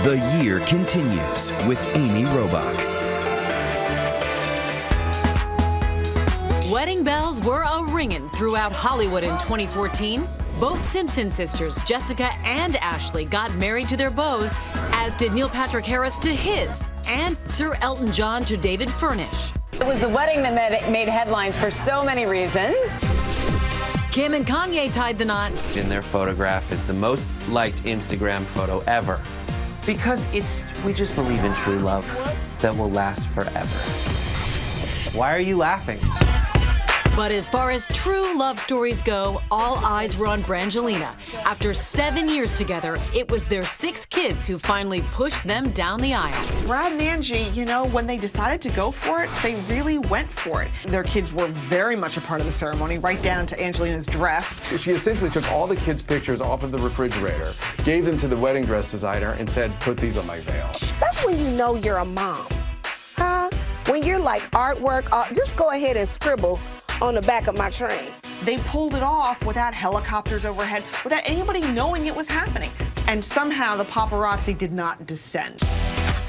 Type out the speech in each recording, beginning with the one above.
The Year continues with Amy Robach. Wedding bells were a-ringing throughout Hollywood in 2014. Both Simpson sisters, Jessica and Ashley, got married to their beaux, as did Neil Patrick Harris to his, and Sir Elton John to David Furnish. It was the wedding that made headlines for so many reasons. Kim and Kanye tied the knot. In their photograph is the most liked Instagram photo ever. Because we just believe in true love that will last forever. Why are you laughing? But as far as true love stories go, all eyes were on Brangelina. After 7 years together, it was their 6 kids who finally pushed them down the aisle. Brad and Angie, you know, when they decided to go for it, they really went for it. Their kids were very much a part of the ceremony, right down to Angelina's dress. She essentially took all the kids' pictures off of the refrigerator, gave them to the wedding dress designer, and said, put these on my veil. That's when you know you're a mom, huh? When you're like artwork, just go ahead and scribble on the back of my train. They pulled it off without helicopters overhead, without anybody knowing it was happening. And somehow the paparazzi did not descend.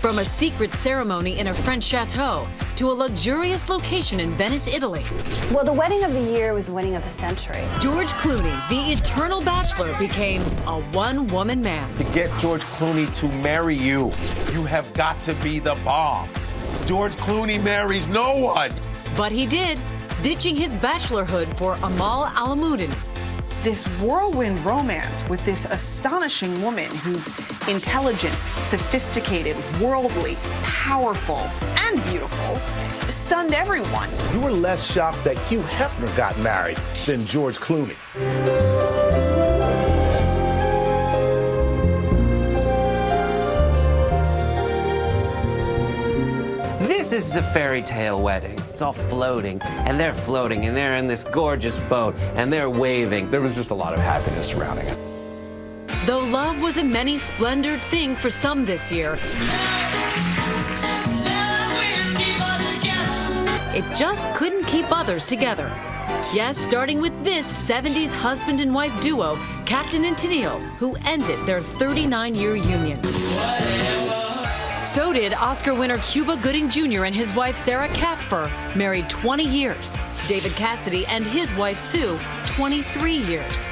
From a secret ceremony in a French chateau to a luxurious location in Venice, Italy. Well, the wedding of the year was the wedding of the century. George Clooney, the eternal bachelor, became a one-woman man. To get George Clooney to marry you, you have got to be the bomb. George Clooney marries no one. But he did, ditching his bachelorhood for Amal Alamuddin. This whirlwind romance with this astonishing woman who's intelligent, sophisticated, worldly, powerful, and beautiful stunned everyone. You were less shocked that Hugh Hefner got married than George Clooney. This is a fairy tale wedding. It's all floating, and they're floating, and they're in this gorgeous boat, and they're waving. There was just a lot of happiness surrounding it. Though love was a many-splendored thing for some this year, it just couldn't keep others together. Yes, starting with this 70s husband and wife duo, Captain and Tennille, who ended their 39-year union. So did Oscar winner Cuba Gooding Jr. and his wife Sarah Kapfer, married 20 years. David Cassidy and his wife Sue, 23 years.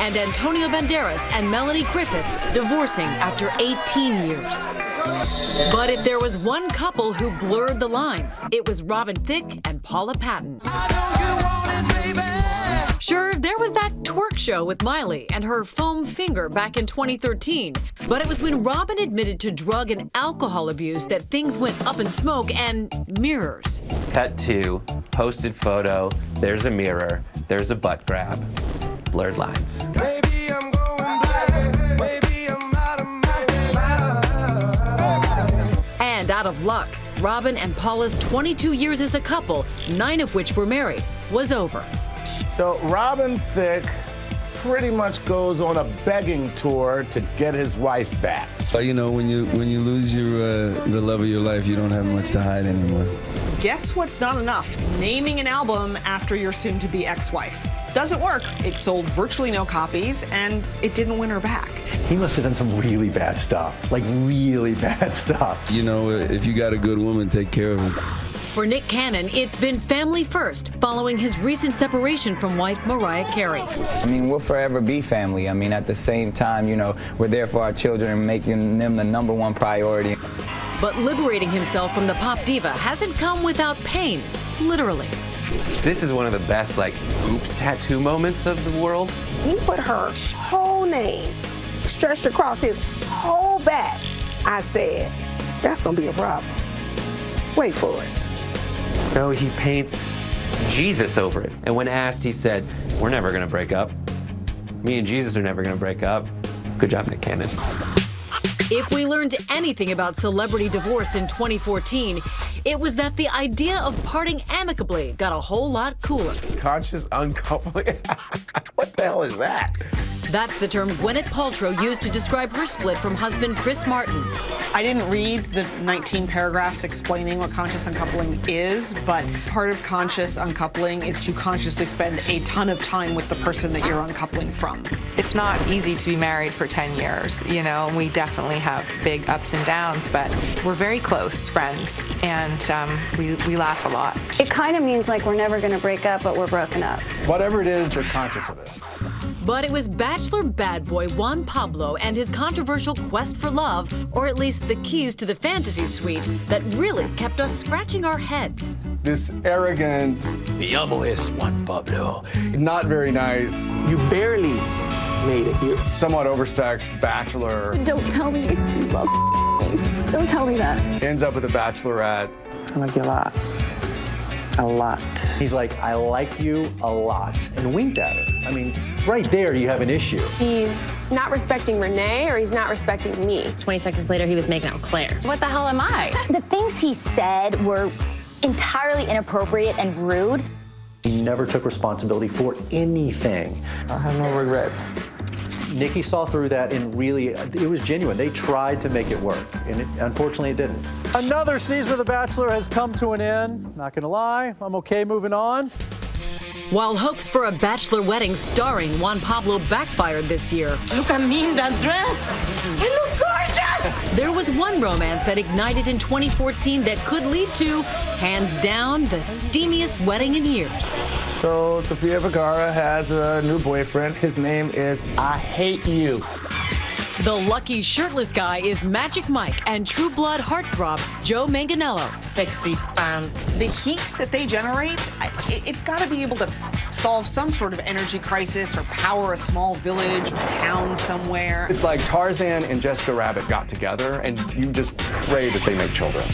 And Antonio Banderas and Melanie Griffith, divorcing after 18 years. But if there was one couple who blurred the lines, it was Robin Thicke and Paula Patton. Sure, there was that twerk show with Miley and her foam finger back in 2013. But it was when Robin admitted to drug and alcohol abuse that things went up in smoke and mirrors. Cut to, posted photo, there's a mirror, there's a butt grab, blurred lines. Baby, I'm going blind. Baby, I'm out of my mind. And out of luck, Robin and Paula's 22 years as a couple, 9 of which were married, was over. So Robin Thicke pretty much goes on a begging tour to get his wife back. You know, when you lose your the love of your life, you don't have much to hide anymore. Guess what's not enough? Naming an album after your soon-to-be ex-wife. Doesn't work. It sold virtually no copies, and it didn't win her back. He must have done some really bad stuff, like really bad stuff. You know, if you got a good woman, take care of her. For Nick Cannon, it's been family first, following his recent separation from wife Mariah Carey. I mean, we'll forever be family. I mean, at the same time, you know, we're there for our children and making them the #1 priority. But liberating himself from the pop diva hasn't come without pain, literally. This is one of the best, like, oops tattoo moments of the world. He put her whole name stretched across his whole back. I said, that's gonna be a problem. Wait for it. So he paints Jesus over it. And when asked, he said, we're never gonna break up. Me and Jesus are never gonna break up. Good job, Nick Cannon. If we learned anything about celebrity divorce in 2014, it was that the idea of parting amicably got a whole lot cooler. Conscious uncoupling? What the hell is that? That's the term Gwyneth Paltrow used to describe her split from husband Chris Martin. I didn't read the 19 paragraphs explaining what conscious uncoupling is, but part of conscious uncoupling is to consciously spend a ton of time with the person that you're uncoupling from. It's not easy to be married for 10 years, you know, we definitely have big ups and downs, but we're very close friends, and we laugh a lot. It kind of means like we're never going to break up, but we're broken up. Whatever it is, they're conscious of it. But it was bachelor bad boy Juan Pablo and his controversial quest for love, or at least the keys to the fantasy suite, that really kept us scratching our heads. This arrogant, Mi amo es Juan Pablo. not very nice, You barely made it here. somewhat oversexed bachelor Don't tell me you love me. Don't tell me that. ends up with a bachelorette. I like you a lot. A lot. He's like, I like you a lot, and winked at her. I mean, right there you have an issue. He's not respecting Renee or he's not respecting me. 20 seconds later, he was making out with Claire. What the hell am I? The things he said were entirely inappropriate and rude. He never took responsibility for anything. I have no regrets. Nikki saw through that, and really, it was genuine. They tried to make it work, and unfortunately it didn't. Another season of The Bachelor has come to an end. Not gonna lie, I'm okay moving on. While hopes for a bachelor wedding starring Juan Pablo backfired this year. Look at me in that dress. I look gorgeous. There was one romance that ignited in 2014 that could lead to, hands down, the steamiest wedding in years. So Sofia Vergara has a new boyfriend. His name is I Hate You. The lucky shirtless guy is Magic Mike and True Blood heartthrob Joe Manganiello. Sexy fans. The heat that they generate, it's got to be able to solve some sort of energy crisis or power a small village or town somewhere. It's like Tarzan and Jessica Rabbit got together, and you just pray that they make children.